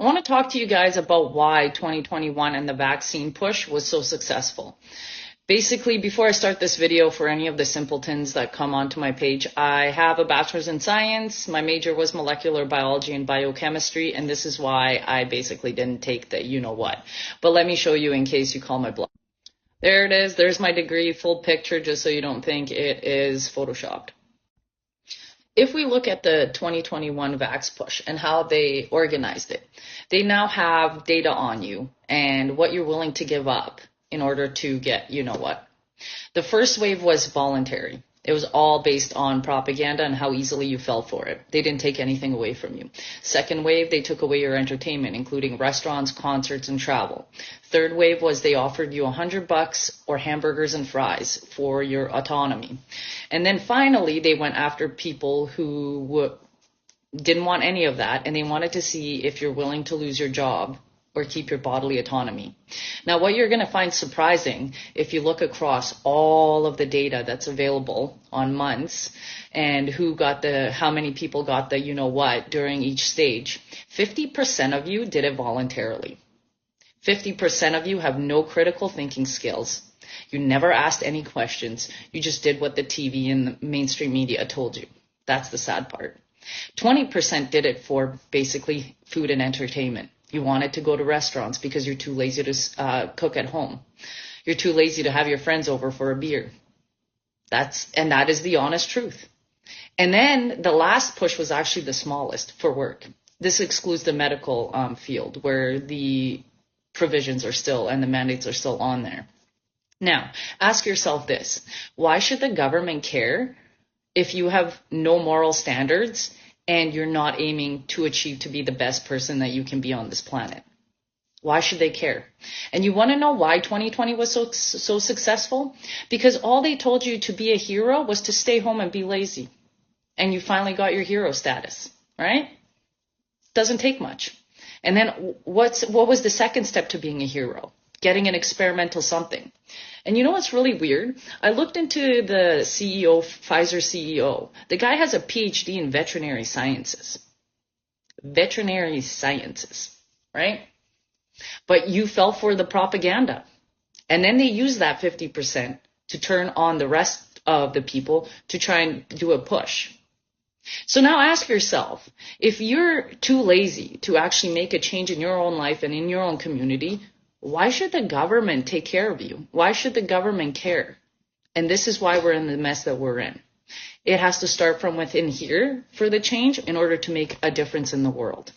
I want to talk to you guys about why 2021 and the vaccine push was so successful. Basically, before I start this video, for any of the simpletons that come onto my page, I have a bachelor's in science. My major was molecular biology and biochemistry, and this is why I basically didn't take the you-know-what. But let me show you in case you call my bluff. There it is. There's my degree, full picture, just so you don't think it is photoshopped. If we look at the 2021 Vax push and how they organized it, they now have data on you and what you're willing to give up in order to get you know what. The first wave was voluntary. It was all based on propaganda and how easily you fell for it. They didn't take anything away from you. Second wave, they took away your entertainment, including restaurants, concerts, and travel. Third wave was they offered you $100 or hamburgers and fries for your autonomy. And then finally, they went after people who didn't want any of that, and they wanted to see if you're willing to lose your job or keep your bodily autonomy. Now, what you're going to find surprising, if you look across all of the data that's available on months and how many people got the you know what during each stage, 50% of you did it voluntarily. 50% of you have no critical thinking skills. You never asked any questions. You just did what the TV and the mainstream media told you. That's the sad part. 20% did it for basically food and entertainment. You wanted to go to restaurants because you're too lazy to cook at home. You're too lazy to have your friends over for a beer. That is the honest truth. And then the last push was actually the smallest for work. This excludes the medical field where the provisions are still and the mandates are still on there. Now, ask yourself this. Why should the government care if you have no moral standards and you're not aiming to achieve to be the best person that you can be on this planet? Why should they care? And you want to know why 2020 was so successful? Because all they told you to be a hero was to stay home and be lazy. And you finally got your hero status, right? Doesn't take much. And then what was the second step to being a hero? Getting an experimental something. And you know what's really weird? I looked into the CEO, Pfizer CEO. The guy has a PhD in veterinary sciences. Veterinary sciences, right? But you fell for the propaganda. And then they used that 50% to turn on the rest of the people to try and do a push. So now ask yourself, if you're too lazy to actually make a change in your own life and in your own community, why should the government take care of you? Why should the government care? And this is why we're in the mess that we're in. It has to start from within here for the change in order to make a difference in the world.